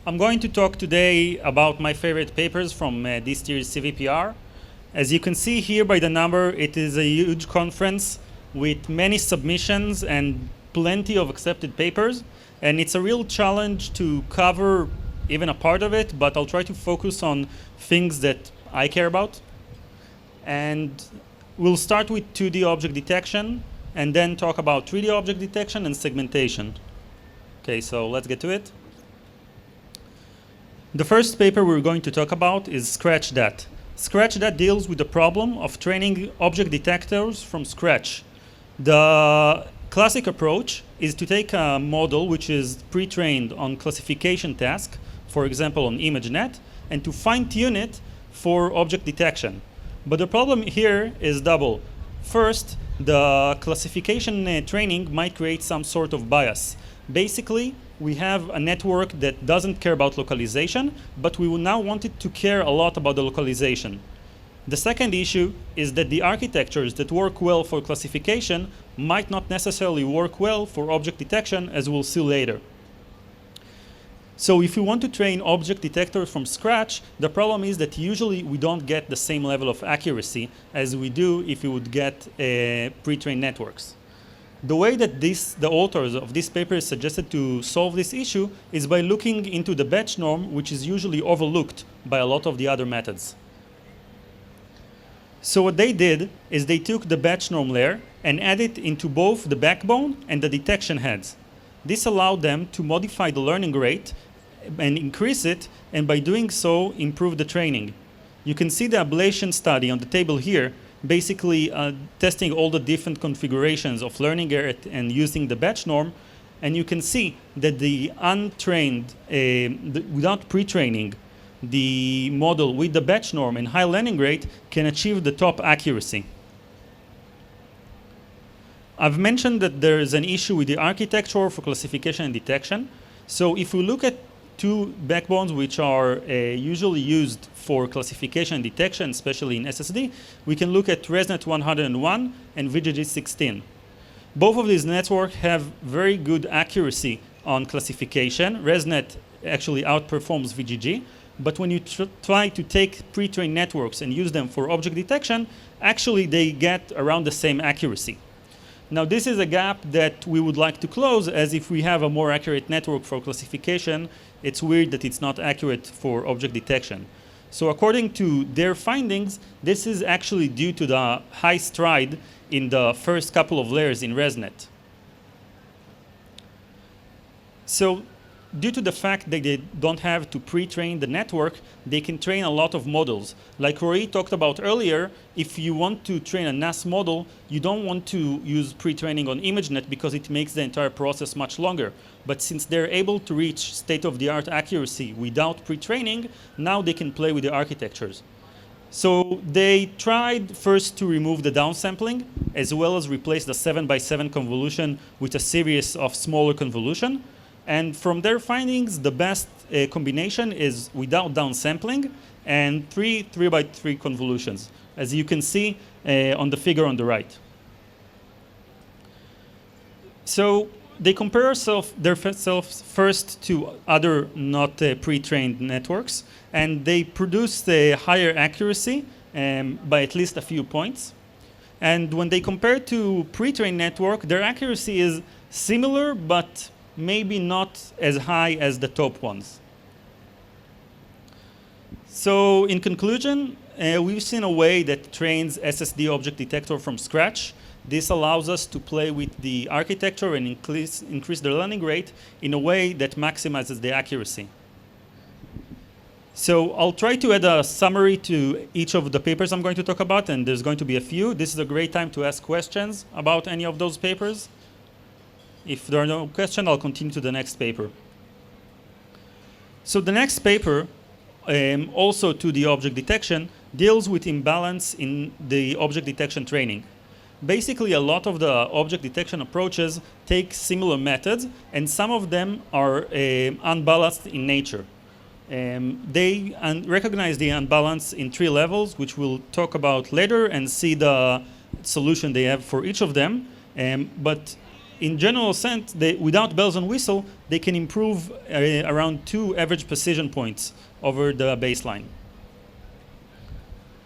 I'm going to talk today about my favorite papers from this year's CVPR. As you can see here by the number, it is a huge conference with many submissions and plenty of accepted papers. And it's a real challenge to cover even a part of it, but I'll try to focus on things that I care about. And we'll start with 2D object detection and then talk about 3D object detection and segmentation. Okay, so let's get to it. The first paper we're going to talk about is 𝗔𝗕𝗢𝗓. 𝗔𝗕𝗓 deals with the problem of training object detectors from scratch. The classic approach is to take a model which is pre-trained on classification task, for example on ImageNet, and to fine-tune it for object detection. But the problem here is double. First, the classification training might create some sort of bias. Basically, we have a network that doesn't care about localization, but we will now want it to care a lot about the localization. The second issue is that the architectures that work well for classification might not necessarily work well for object detection, as we'll see later. So if we want to train object detectors from scratch, the problem is that usually we don't get the same level of accuracy as we do if we would get pre-trained networks. The way that the authors of this paper suggested to solve this issue is by looking into the batch norm, which is usually overlooked by a lot of the other methods. So what they did is they took the batch norm layer and added it into both the backbone and the detection heads. This allowed them to modify the learning rate and increase it, and by doing so, improve the training. You can see the ablation study on the table here, basically testing all the different configurations of learning rate and using the batch norm, and you can see that the untrained, without pre-training, the model with the batch norm and high learning rate can achieve the top accuracy. I've mentioned that there is an issue with the architecture for classification and detection. So if we look at two backbones which are usually used for classification and detection, especially in SSD, we can look at ResNet-101 and VGG16. Both of these networks have very good accuracy on classification. ResNet actually outperforms VGG, but when you try to take pre-trained networks and use them for object detection, actually they get around the same accuracy. Now this is a gap that we would like to close, as if we have a more accurate network for classification, it's weird that it's not accurate for object detection. So according to their findings, this is actually due to the high stride in the first couple of layers in ResNet. So due to the fact that they don't have to pre-train the network, they can train a lot of models. Like Roy talked about earlier, if you want to train a NAS model, you don't want to use pre-training on ImageNet because it makes the entire process much longer. But since they're able to reach state-of-the-art accuracy without pre-training, now they can play with the architectures. So they tried first to remove the downsampling, as well as replace the 7x7 convolution with a series of smaller convolution. And from their findings, the best combination is without downsampling and 3x3 convolutions, as you can see on the figure on the right. So they compare themselves first to other not pre-trained networks, and they produce a higher accuracy by at least a few points. And when they compare to pre-trained network, their accuracy is similar, but maybe not as high as the top ones. So in conclusion, we've seen a way that trains SSD object detector from scratch. This allows us to play with the architecture and increase the learning rate in a way that maximizes the accuracy. So I'll try to add a summary to each of the papers I'm going to talk about, and there's going to be a few. This is a great time to ask questions about any of those papers. If there are no questions, I'll continue to the next paper. So the next paper, also to the object detection, deals with imbalance in the object detection training. Basically, a lot of the object detection approaches take similar methods, and some of them are unbalanced in nature. They recognize the unbalance in 3 levels, which we'll talk about later and see the solution they have for each of them. But in general sense, without bells and whistle, they can improve around 2 average precision points over the baseline.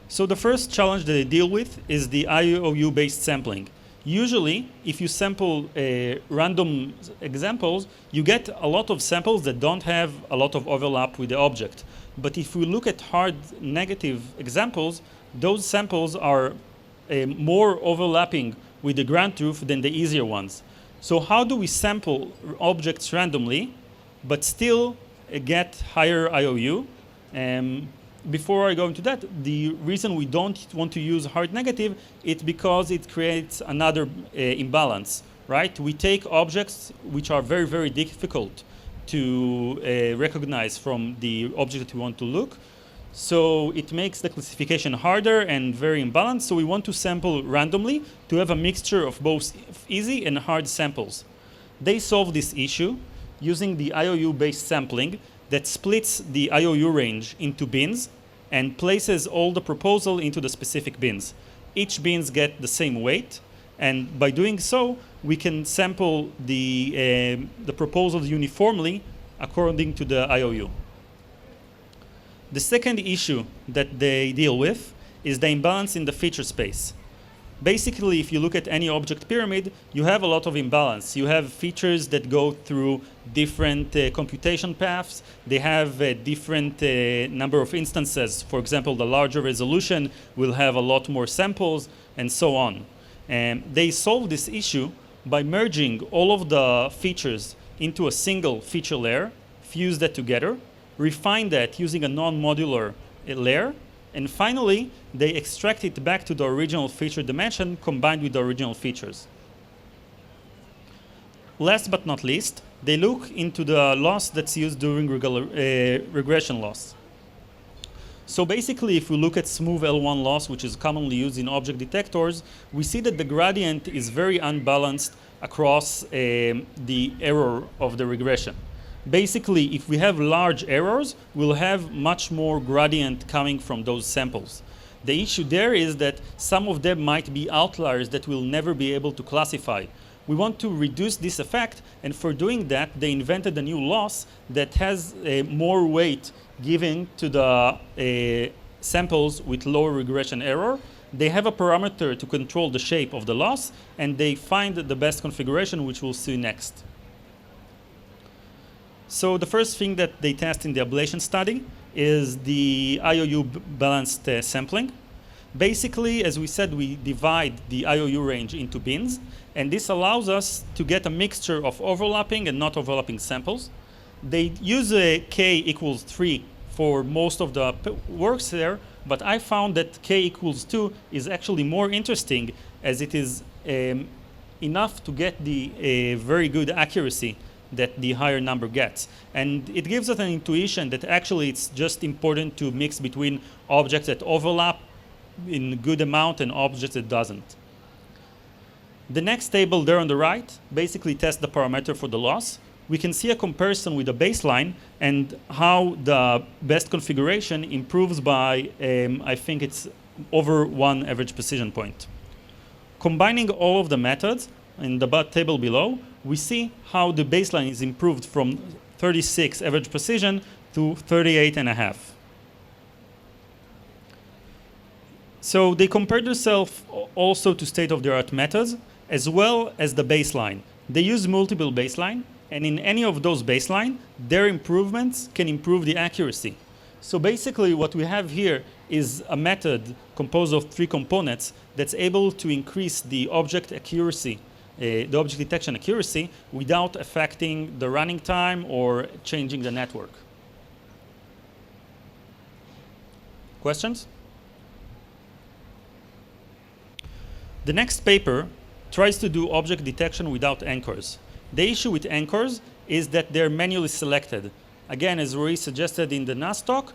So the first challenge that they deal with is the IOU-based sampling. Usually, if you sample random examples, you get a lot of samples that don't have a lot of overlap with the object. But if we look at hard negative examples, those samples are more overlapping with the ground truth than the easier ones. So how do we sample objects randomly, but still get higher IOU? Before I go into that, the reason we don't want to use hard negative is because it creates another imbalance, right? We take objects which are very, very difficult to recognize from the object that we want to look. So it makes the classification harder and very imbalanced. So we want to sample randomly to have a mixture of both easy and hard samples. They solve this issue using the IOU-based sampling that splits the IOU range into bins and places all the proposal into the specific bins. Each bins get the same weight, and by doing so, we can sample the proposals uniformly according to the IOU. The second issue that they deal with is the imbalance in the feature space. Basically, if you look at any object pyramid, you have a lot of imbalance. You have features that go through different computation paths. They have a different number of instances. For example, the larger resolution will have a lot more samples, and so on. And they solve this issue by merging all of the features into a single feature layer, fuse that together, refine that using a non-modular layer, and finally, they extract it back to the original feature dimension combined with the original features. Last but not least, they look into the loss that's used during regression loss. So basically, if we look at smooth L1 loss, which is commonly used in object detectors, we see that the gradient is very unbalanced across the error of the regression. Basically, if we have large errors, we'll have much more gradient coming from those samples. The issue there is that some of them might be outliers that we'll never be able to classify. We want to reduce this effect, and for doing that, they invented a new loss that has more weight given to the samples with lower regression error. They have a parameter to control the shape of the loss, and they find the best configuration, which we'll see next. So the first thing that they test in the ablation study is the IOU balanced sampling. Basically, as we said, we divide the IOU range into bins, and this allows us to get a mixture of overlapping and not overlapping samples. They use a k equals 3 for most of the works there, but I found that k equals 2 is actually more interesting, as it is enough to get the very good accuracy that the higher number gets. And it gives us an intuition that actually it's just important to mix between objects that overlap in good amount and objects that doesn't. The next table there on the right basically tests the parameter for the loss. We can see a comparison with the baseline and how the best configuration improves by, I think it's over 1 average precision point. Combining all of the methods in the table below, we see how the baseline is improved from 36 average precision to 38.5. So they compared themselves also to state-of-the-art methods as well as the baseline. They use multiple baseline, and in any of those baseline, their improvements can improve the accuracy. So basically what we have here is a method composed of 3 components that's able to increase the object accuracy, the object detection accuracy, without affecting the running time or changing the network. Questions? The next paper tries to do object detection without anchors. The issue with anchors is that they're manually selected. Again, as Roy suggested in the NAS talk,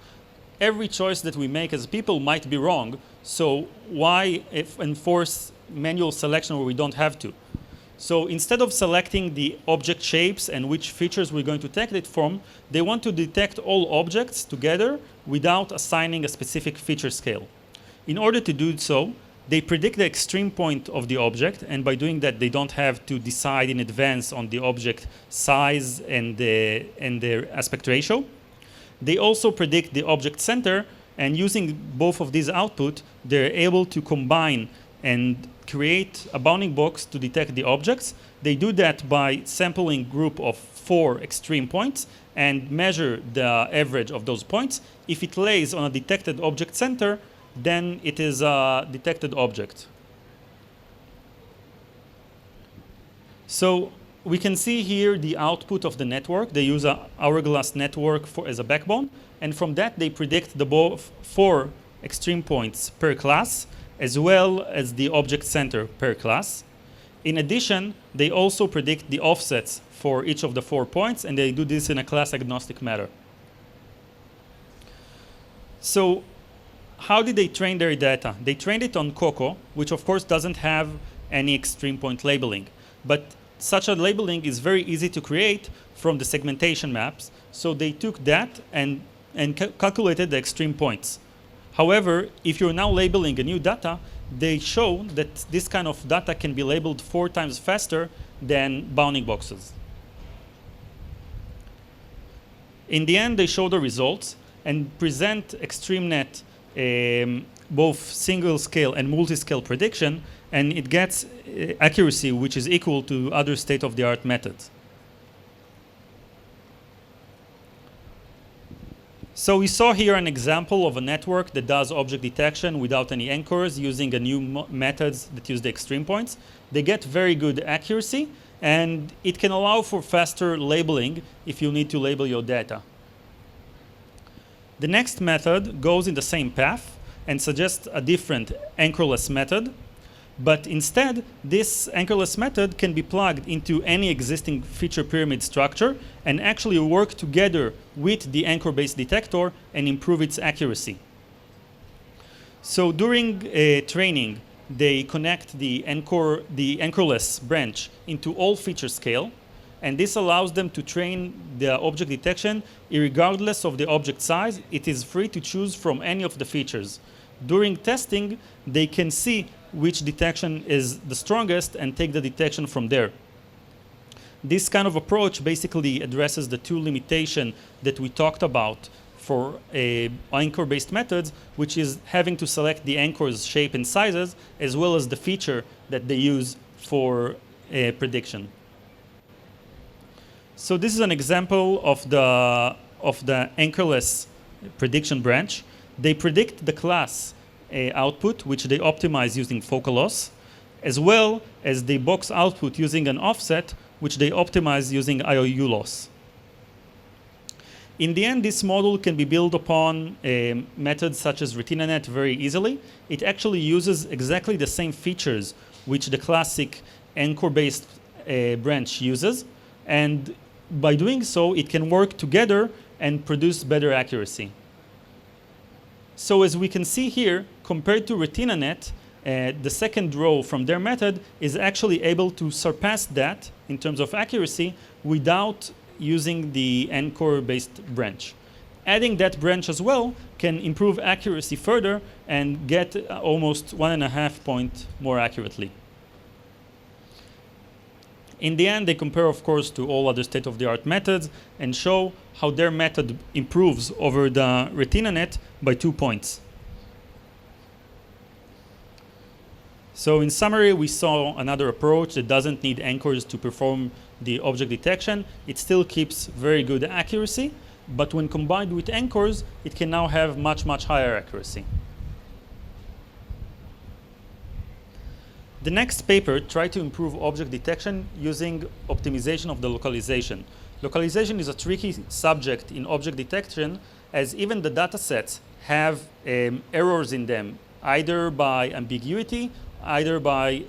every choice that we make as people might be wrong, so why enforce manual selection where we don't have to? So instead of selecting the object shapes and which features we're going to detect it from, they want to detect all objects together without assigning a specific feature scale. In order to do so, They predict the extreme point of the object, and by doing that, they don't have to decide in advance on the object size and the aspect ratio. They also predict the object center, and using both of these output, they're able to combine and create a bounding box to detect the objects. They do that by sampling group of 4 extreme points and measure the average of those points. If it lays on a detected object center, then it is a detected object. So we can see here the output of the network. They use an hourglass network as a backbone, and from that they predict the 4 extreme points per class, as well as the object center per class. In addition, they also predict the offsets for each of the 4 points, and they do this in a class agnostic manner. So how did they train their data? They trained it on COCO, which of course doesn't have any extreme point labeling. But such a labeling is very easy to create from the segmentation maps. So they took that and calculated the extreme points. However, if you're now labeling a new data, they show that this kind of data can be labeled 4 times faster than bounding boxes. In the end, they show the results and present ExtremeNet both single scale and multi-scale prediction, and it gets accuracy which is equal to other state-of-the-art methods. So we saw here an example of a network that does object detection without any anchors using a new methods that use the extreme points. They get very good accuracy, and it can allow for faster labeling if you need to label your data. The next method goes in the same path and suggests a different anchorless method, but instead this anchorless method can be plugged into any existing feature pyramid structure and actually work together with the anchor-based detector and improve its accuracy. So during training, they connect the anchorless branch into all feature scale, and this allows them to train the object detection regardless of the object size. It is free to choose from any of the features. During testing, they can see which detection is the strongest and take the detection from there. This kind of approach basically addresses the 2 limitations that we talked about for anchor-based methods, which is having to select the anchor's shape and sizes, as well as the feature that they use for prediction. So this is an example of the anchorless prediction branch. They predict the class output, which they optimize using focal loss, as well as the box output using an offset, which they optimize using IOU loss. In the end, this model can be built upon methods such as RetinaNet very easily. It actually uses exactly the same features which the classic anchor-based branch uses, and by doing so, it can work together and produce better accuracy. So as we can see here, compared to RetinaNet, the second row from their method is actually able to surpass that in terms of accuracy without using the anchor-based branch. Adding that branch as well can improve accuracy further and get almost 1.5 points more accurately. In the end, they compare, of course, to all other state-of-the-art methods and show how their method improves over the RetinaNet by 2 points. So in summary, we saw another approach that doesn't need anchors to perform the object detection. It still keeps very good accuracy, but when combined with anchors, it can now have much, much higher accuracy. The next paper tried to improve object detection using optimization of the localization. Localization is a tricky subject in object detection, as even the data sets have errors in them, either by ambiguity, either by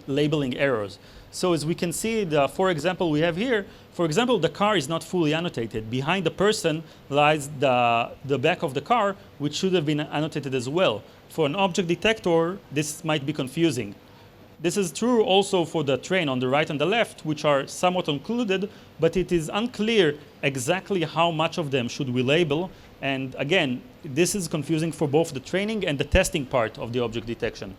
labeling errors. So as we can see, for example, we have here, for example, the car is not fully annotated. Behind the person lies the back of the car, which should have been annotated as well. For an object detector, this might be confusing. This is true also for the train on the right and the left, which are somewhat included, but it is unclear exactly how much of them should we label. And again, this is confusing for both the training and the testing part of the object detection.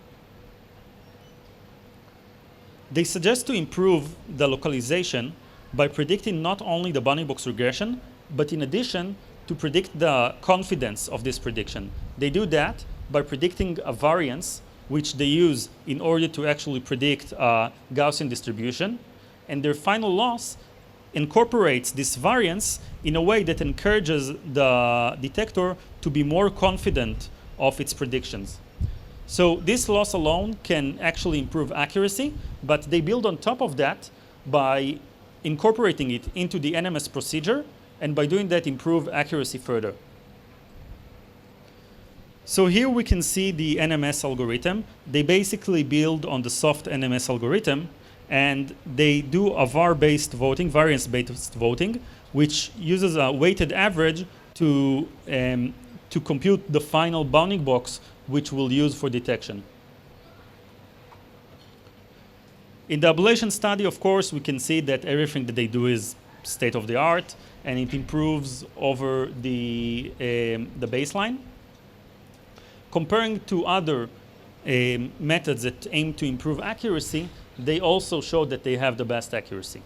They suggest to improve the localization by predicting not only the bounding box regression, but in addition to predict the confidence of this prediction. They do that by predicting a variance which they use in order to actually predict a Gaussian distribution, and their final loss incorporates this variance in a way that encourages the detector to be more confident of its predictions. So this loss alone can actually improve accuracy, but they build on top of that by incorporating it into the NMS procedure, and by doing that improve accuracy further. So here we can see the NMS algorithm. They basically build on the soft NMS algorithm, and they do a VAR-based voting, variance-based voting, which uses a weighted average to compute the final bounding box which we'll use for detection. In the ablation study, of course, we can see that everything that they do is state-of-the-art, and it improves over the baseline. Comparing to other methods that aim to improve accuracy, they also show that they have the best accuracy.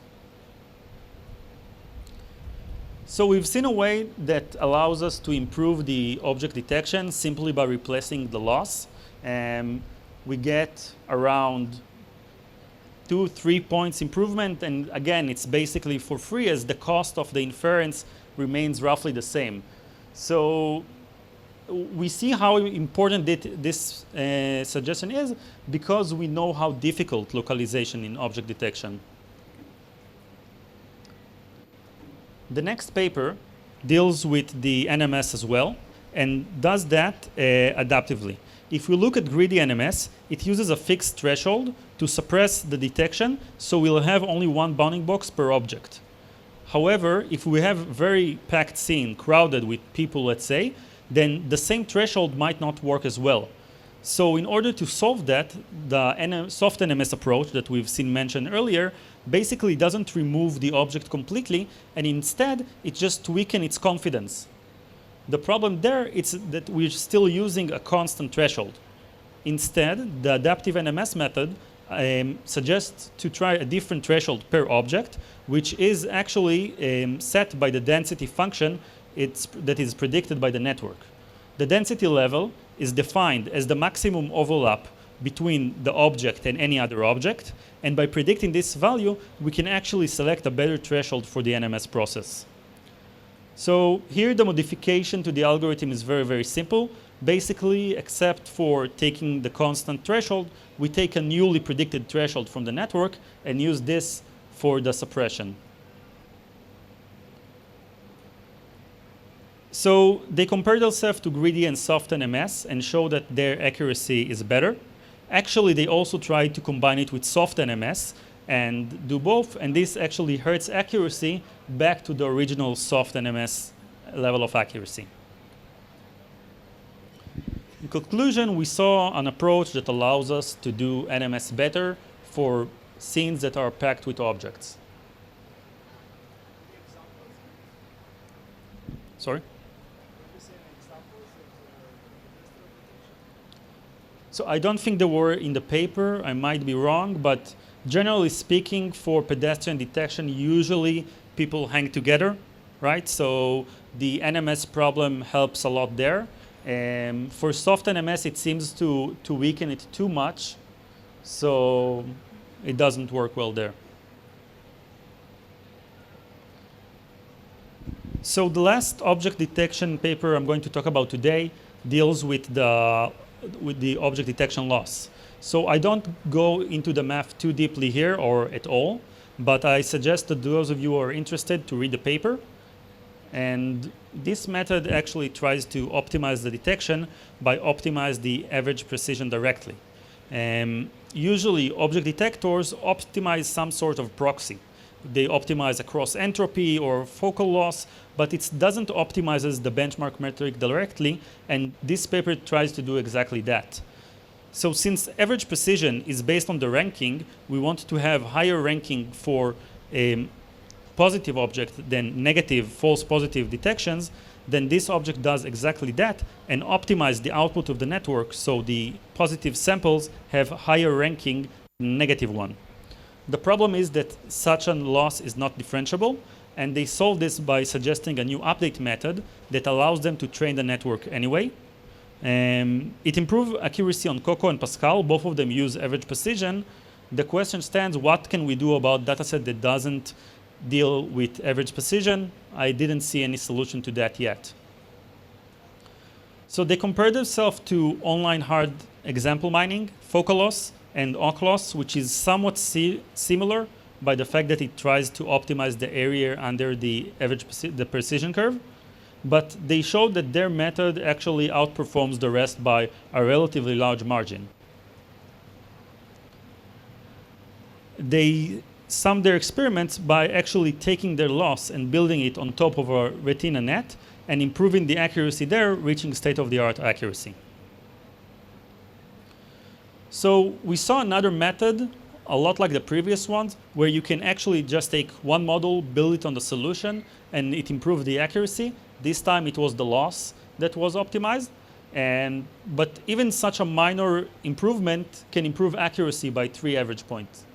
So we've seen a way that allows us to improve the object detection simply by replacing the loss. We get around 2-3 points improvement, and again, it's basically for free as the cost of the inference remains roughly the same. So we see how important this suggestion is because we know how difficult localization in object detection. The next paper deals with the NMS as well and does that adaptively. If we look at greedy NMS, it uses a fixed threshold to suppress the detection, so we'll have only one bounding box per object. However, if we have very packed scene, crowded with people, let's say, then the same threshold might not work as well. So in order to solve that, the soft NMS approach that we've seen mentioned earlier basically doesn't remove the object completely, and instead it just weakens its confidence. The problem there is that we're still using a constant threshold. Instead, the adaptive NMS method suggests to try a different threshold per object, which is actually set by the density function that is predicted by the network. The density level is defined as the maximum overlap between the object and any other object, and by predicting this value, we can actually select a better threshold for the NMS process. So here the modification to the algorithm is very, very simple. Basically, except for taking the constant threshold, we take a newly predicted threshold from the network and use this for the suppression. So they compare themselves to greedy and soft NMS and show that their accuracy is better. Actually, they also tried to combine it with soft NMS and do both, and this actually hurts accuracy back to the original soft NMS level of accuracy. In conclusion, we saw an approach that allows us to do NMS better for scenes that are packed with objects. Sorry? So I don't think they were in the paper. I might be wrong, but generally speaking, for pedestrian detection, usually people hang together, right? So the NMS problem helps a lot there. For soft NMS, it seems to weaken it too much, so it doesn't work well there. So the last object detection paper I'm going to talk about today deals with the object detection loss. So I don't go into the math too deeply here or at all, but I suggest that those of you who are interested to read the paper. And this method actually tries to optimize the detection by optimize the average precision directly. Usually object detectors optimize some sort of proxy. They optimize across entropy or focal loss, but it doesn't optimize the benchmark metric directly, and this paper tries to do exactly that. So since average precision is based on the ranking, we want to have higher ranking for a positive object than negative false positive detections, then this object does exactly that and optimize the output of the network so the positive samples have higher ranking than negative one. The problem is that such a loss is not differentiable, and they solve this by suggesting a new update method that allows them to train the network anyway. It improves accuracy on Coco and Pascal. Both of them use average precision. The question stands, what can we do about dataset that doesn't deal with average precision? I didn't see any solution to that yet. So they compare themselves to online hard example mining, Focalos and Oclos, which is somewhat similar by the fact that it tries to optimize the area under the the precision curve. But they showed that their method actually outperforms the rest by a relatively large margin. They summed their experiments by actually taking their loss and building it on top of a retina net and improving the accuracy there, reaching state-of-the-art accuracy. So we saw another method, a lot like the previous ones, where you can actually just take one model, build it on the solution, and it improved the accuracy. This time it was the loss that was optimized. But even such a minor improvement can improve accuracy by 3 average points.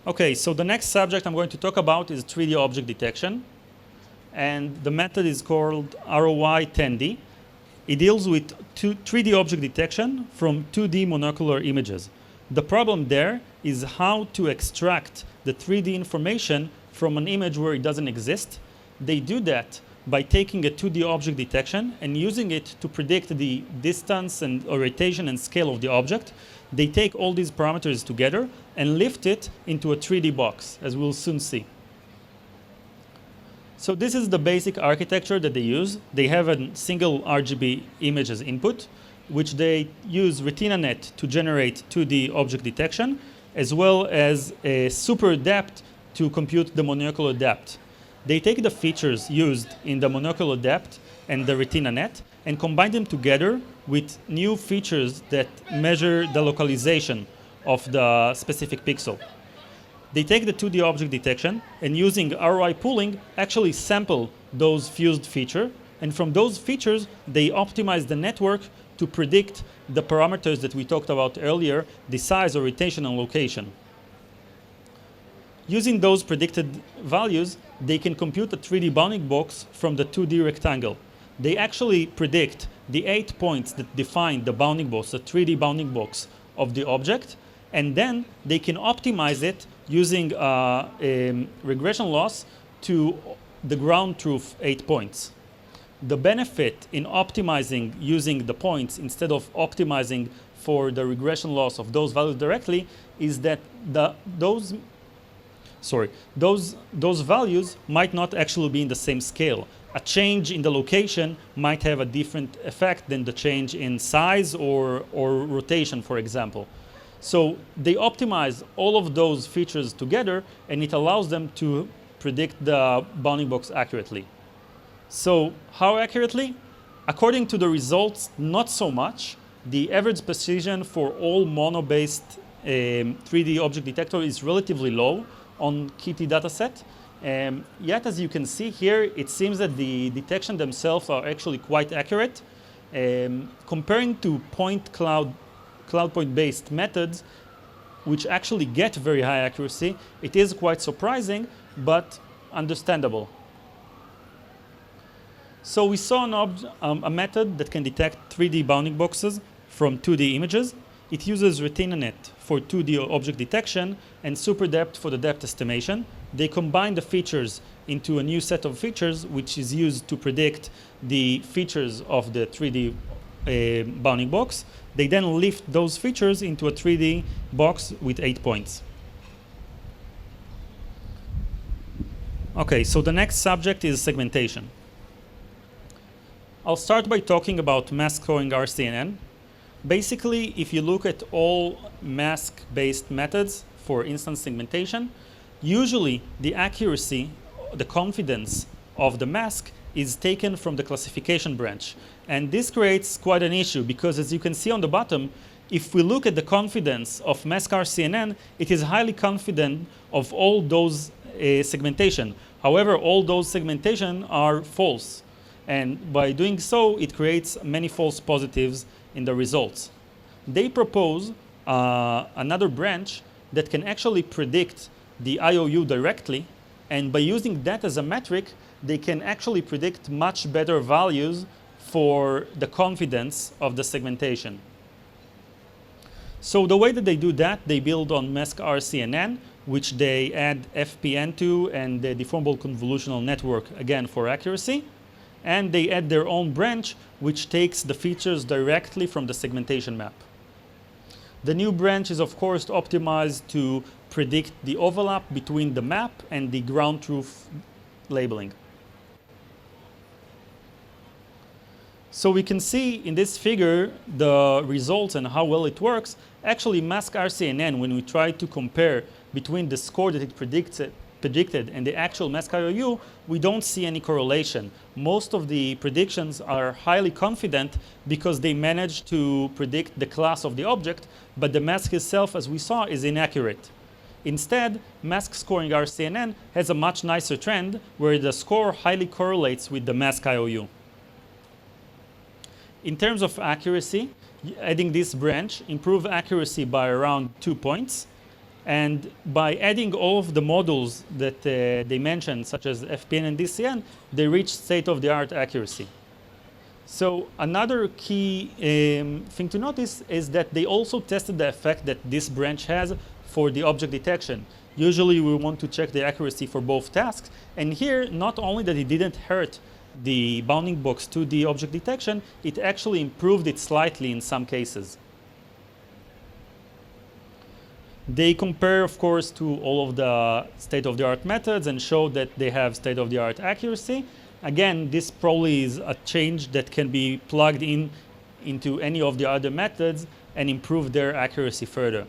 Okay, so the next subject I'm going to talk about is 3D object detection. And the method is called ROI-10D. It deals with 3D object detection from 2D monocular images. The problem there is how to extract the 3D information from an image where it doesn't exist. They do that by taking a 2D object detection and using it to predict the distance and orientation and scale of the object. They take all these parameters together and lift it into a 3D box, as we'll soon see. So this is the basic architecture that they use. They have a single RGB image as input, which they use RetinaNet to generate 2D object detection, as well as a super depth to compute the monocular depth. They take the features used in the monocular depth and the RetinaNet and combine them together with new features that measure the localization of the specific pixel. They take the 2D object detection and using ROI pooling actually sample those fused features, and from those features they optimize the network to predict the parameters that we talked about earlier, the size, orientation, and location. Using those predicted values, they can compute a 3D bounding box from the 2D rectangle. They actually predict the 8 points that define the bounding box, the 3D bounding box of the object, and then they can optimize it using a regression loss to the ground truth 8 points. The benefit in optimizing using the points instead of optimizing for the regression loss of those values directly is that those values might not actually be in the same scale. A change in the location might have a different effect than the change in size or rotation, for example. So they optimize all of those features together, and it allows them to predict the bounding box accurately. So how accurately? According to the results, not so much. The average precision for all mono-based 3D object detector is relatively low on Kitty dataset. Yet, as you can see here, it seems that the detection themselves are actually quite accurate. Comparing to point cloud point-based methods, which actually get very high accuracy, it is quite surprising, but understandable. So we saw a method that can detect 3D bounding boxes from 2D images. It uses RetinaNet for 2D object detection and super depth for the depth estimation. They combine the features into a new set of features, which is used to predict the features of the 3D bounding box. They then lift those features into a 3D box with 8 points. Okay, so the next subject is segmentation. I'll start by talking about mask-scoring RCNN. Basically, if you look at all mask-based methods for instance segmentation, usually the accuracy, the confidence of the mask is taken from the classification branch. And this creates quite an issue because, as you can see on the bottom, if we look at the confidence of mask RCNN, it is highly confident of all those segmentation. However, all those segmentation are false. And by doing so, it creates many false positives in the results. They propose another branch that can actually predict the IOU directly. And by using that as a metric, they can actually predict much better values for the confidence of the segmentation. So the way that they do that, they build on MESC-RCNN, which they add FPN to and the deformable convolutional network, again, for accuracy. And they add their own branch, which takes the features directly from the segmentation map. The new branch is, of course, optimized to predict the overlap between the map and the ground truth labeling. So we can see in this figure the results and how well it works. Actually, MESC-RCNN, when we try to compare between the score that it predicted and the actual MESC IOU, we don't see any correlation. Most of the predictions are highly confident because they manage to predict the class of the object, but the MESC itself, as we saw, is inaccurate. Instead, MESC scoring RCNN has a much nicer trend where the score highly correlates with the MESC IOU. In terms of accuracy, adding this branch improves accuracy by around 2 points. And by adding all of the modules that they mentioned, such as FPN and DCN, they reach state-of-the-art accuracy. So another key thing to notice is that they also tested the effect that this branch has for the object detection. Usually we want to check the accuracy for both tasks. And here, not only that it didn't hurt the bounding box to the object detection, it actually improved it slightly in some cases. They compare, of course, to all of the state-of-the-art methods and show that they have state-of-the-art accuracy. Again, this probably is a change that can be plugged into any of the other methods and improve their accuracy further.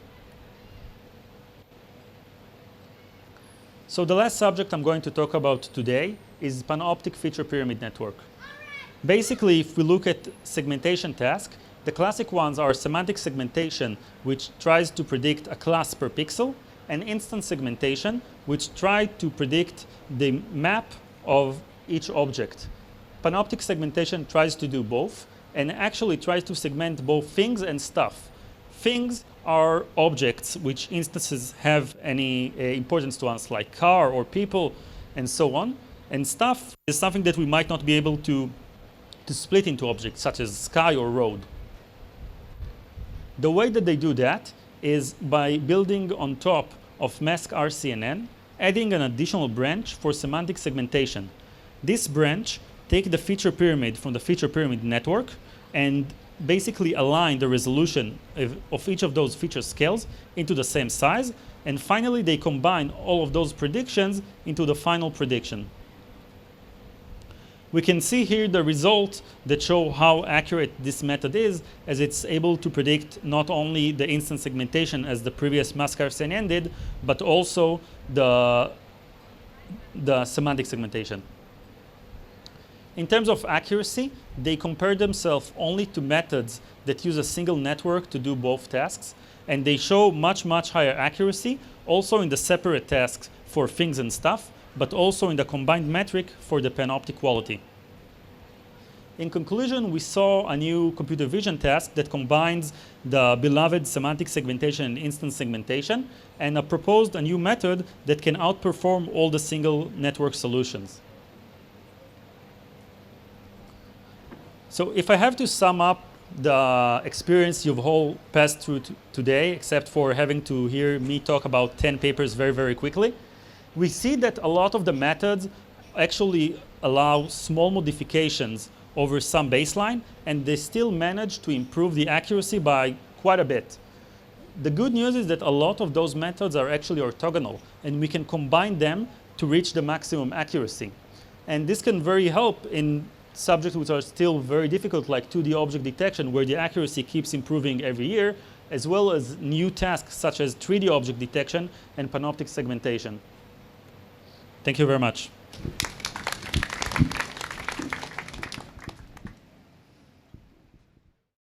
So the last subject I'm going to talk about today is Panoptic feature pyramid network. Basically, if we look at segmentation tasks, the classic ones are semantic segmentation, which tries to predict a class per pixel, and instance segmentation, which tries to predict the map of each object. Panoptic segmentation tries to do both, and actually tries to segment both things and stuff. Things are objects which instances have any importance to us, like car or people, and so on. And stuff is something that we might not be able to split into objects, such as sky or road. The way that they do that is by building on top of MESC-RCNN, adding an additional branch for semantic segmentation. This branch takes the feature pyramid from the feature pyramid network and basically align the resolution of each of those feature scales into the same size. And finally, they combine all of those predictions into the final prediction. We can see here the results that show how accurate this method is, as it's able to predict not only the instance segmentation as the previous MESC-RCNN did, but also the semantic segmentation. In terms of accuracy, they compare themselves only to methods that use a single network to do both tasks, and they show much, much higher accuracy, also in the separate tasks for things and stuff, but also in the combined metric for the panoptic quality. In conclusion, we saw a new computer vision task that combines the beloved semantic segmentation and instance segmentation, and proposed a new method that can outperform all the single network solutions. So if I have to sum up the experience you've all passed through today, except for having to hear me talk about 10 papers very, very quickly, we see that a lot of the methods actually allow small modifications over some baseline, and they still manage to improve the accuracy by quite a bit. The good news is that a lot of those methods are actually orthogonal, and we can combine them to reach the maximum accuracy. And this can very help in subjects which are still very difficult, like 2D object detection, where the accuracy keeps improving every year, as well as new tasks such as 3D object detection and panoptic segmentation. Thank you very much.